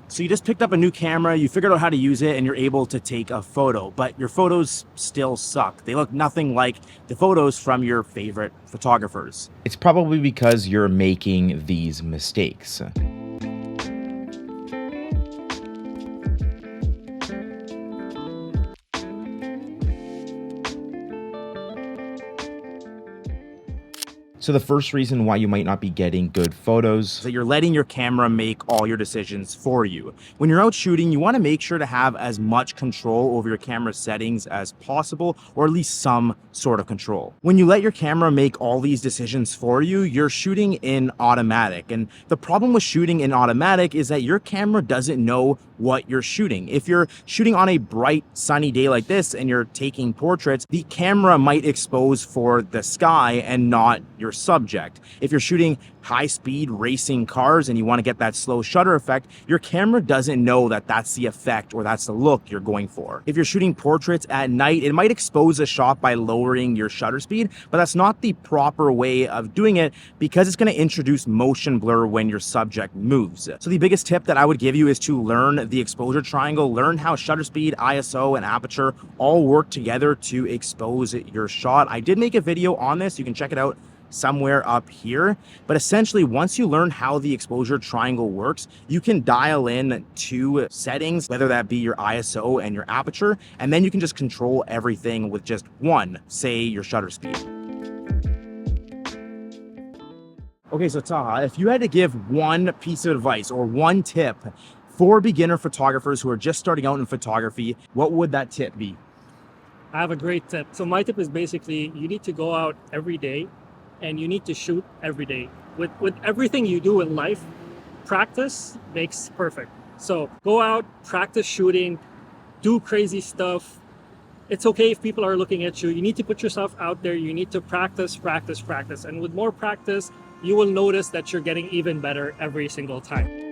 So you just picked up a new camera, you figured out how to use it, and you're able to take a photo, but your photos still suck. They look nothing like the photos from your favorite photographers. It's probably because you're making these mistakes. So the first reason why you might not be getting good photos That you're letting your camera make all your decisions for you. When you're out shooting, you want to make sure to have as much control over your camera settings as possible, or at least some sort of control. When you let your camera make all these decisions for you, you're shooting in automatic. And the problem with shooting in automatic is that your camera doesn't know what you're shooting. If you're shooting on a bright sunny day like this and you're taking portraits, the camera might expose for the sky and not your subject. If you're shooting high-speed racing cars and you want to get that slow shutter effect, your camera doesn't know that that's the effect or that's the look you're going for. If you're shooting portraits at night, it might expose a shot by lowering your shutter speed, but that's not the proper way of doing it because it's going to introduce motion blur when your subject moves. So the biggest tip that I would give you is to learn the exposure triangle, learn how shutter speed, ISO, and aperture all work together to expose your shot. I did make a video on this. You can check it out somewhere up here, but essentially once you learn how the exposure triangle works, you can dial in two settings, whether that be your ISO and your aperture, and then you can just control everything with just one, say your shutter speed. Okay, so Taha, if you had to give one piece of advice or one tip for beginner photographers who are just starting out in photography, what would that tip be? I have a great tip. So my tip is basically you need to go out every day and you need to shoot every day. With everything you do in life, practice makes perfect. So go out, practice shooting, do crazy stuff. It's okay if people are looking at you. You need to put yourself out there. You need to practice, practice, practice. And with more practice, you will notice that you're getting even better every single time.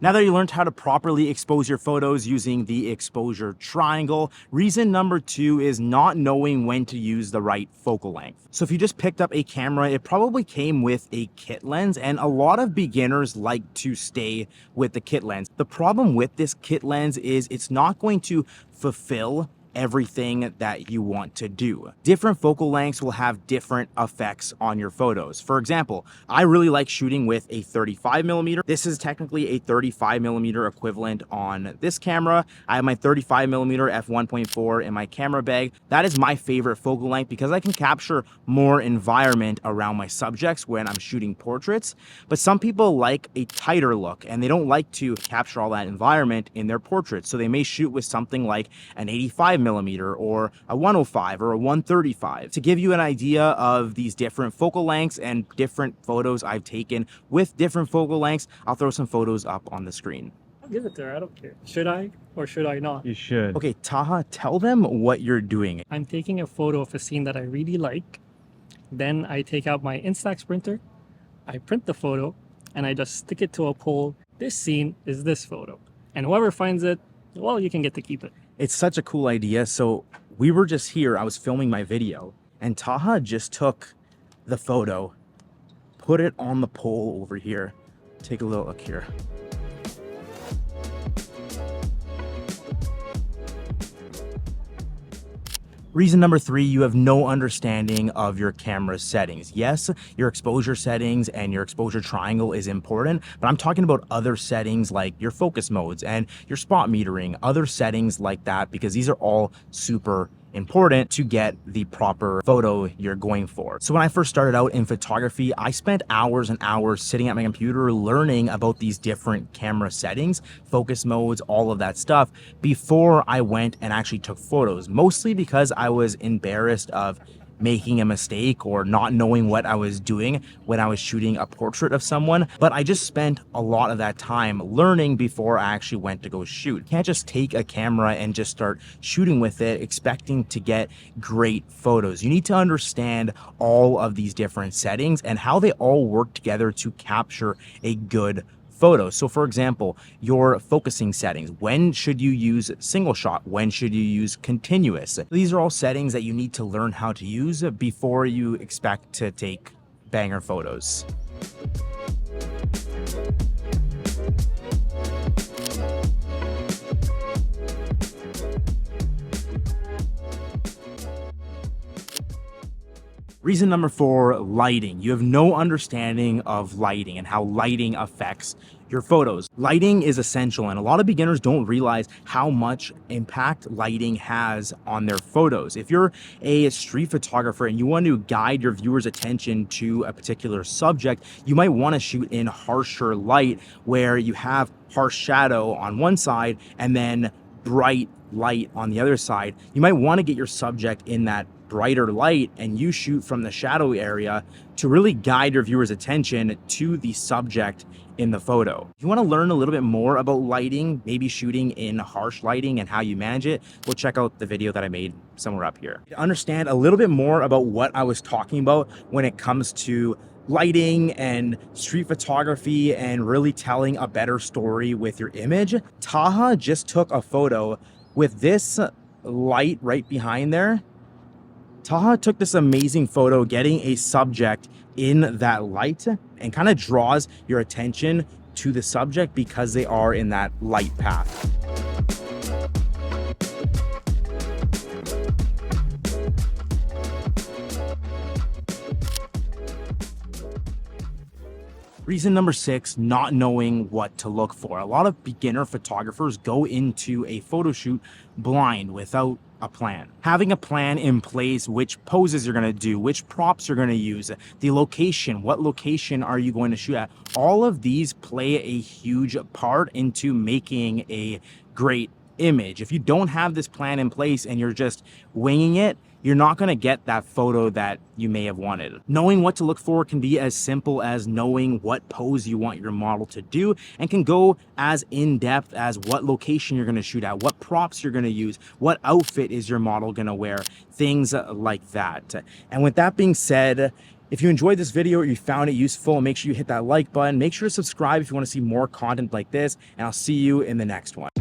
Now that you learned how to properly expose your photos using the exposure triangle, reason number 2 is not knowing when to use the right focal length. So if you just picked up a camera, it probably came with a kit lens, and a lot of beginners like to stay with the kit lens. The problem with this kit lens is it's not going to fulfill everything that you want to do. Different focal lengths will have different effects on your photos. For example, I really like shooting with a 35mm. This is technically a 35mm equivalent on this camera. I have my 35mm f1.4 in my camera bag. That is my favorite focal length because I can capture more environment around my subjects when I'm shooting portraits. But some people like a tighter look and they don't like to capture all that environment in their portraits. So they may shoot with something like an 85mm or a 105 or a 135. To give you an idea of these different focal lengths and different photos I've taken with different focal lengths, I'll throw some photos up on the screen. I'll give it to her. I don't care. Should I or should I not? You should. Okay, Taha, tell them what you're doing. I'm taking a photo of a scene that I really like. Then I take out my Instax printer, I print the photo, and I just stick it to a pole. This scene is this photo. And whoever finds it, well, you can get to keep it. It's such a cool idea. So we were just here, I was filming my video, and Taha just took the photo, put it on the pole over here. Take a little look here. Reason number 3, you have no understanding of your camera settings. Yes, your exposure settings and your exposure triangle is important, but I'm talking about other settings like your focus modes and your spot metering, other settings like that, because these are all super important to get the proper photo you're going for. So when I first started out in photography, I spent hours and hours sitting at my computer learning about these different camera settings, focus modes, all of that stuff before I went and actually took photos, mostly because I was embarrassed of making a mistake or not knowing what I was doing when I was shooting a portrait of someone. But I just spent a lot of that time learning before I actually went to go shoot. You can't just take a camera and just start shooting with it expecting to get great photos. You need to understand all of these different settings and how they all work together to capture a good photo. So for example, your focusing settings, when should you use single shot? When should you use continuous? These are all settings that you need to learn how to use before you expect to take banger photos. Reason number 4, lighting. You have no understanding of lighting and how lighting affects your photos. Lighting is essential, and a lot of beginners don't realize how much impact lighting has on their photos. If you're a street photographer and you want to guide your viewers' attention to a particular subject, you might want to shoot in harsher light where you have harsh shadow on one side and then bright light on the other side. You might want to get your subject in that brighter light and you shoot from the shadow area to really guide your viewers' attention to the subject in the photo. If you want to learn a little bit more about lighting, maybe shooting in harsh lighting and how you manage it, go check out the video that I made somewhere up here. To understand a little bit more about what I was talking about when it comes to lighting and street photography and really telling a better story with your image, Taha just took a photo with this light right behind there. Taha took this amazing photo getting a subject in that light and kind of draws your attention to the subject because they are in that light path. Reason number 6, not knowing what to look for. A lot of beginner photographers go into a photo shoot blind without a plan. Having a plan in place, which poses you're going to do, which props you're going to use, the location, what location are you going to shoot at, all of these play a huge part into making a great image. If you don't have this plan in place and you're just winging it, you're not going to get that photo that you may have wanted. Knowing what to look for can be as simple as knowing what pose you want your model to do, and can go as in-depth as what location you're going to shoot at, what props you're going to use, what outfit is your model going to wear, things like that. And with that being said, if you enjoyed this video or you found it useful, make sure you hit that like button. Make sure to subscribe if you want to see more content like this, and I'll see you in the next one.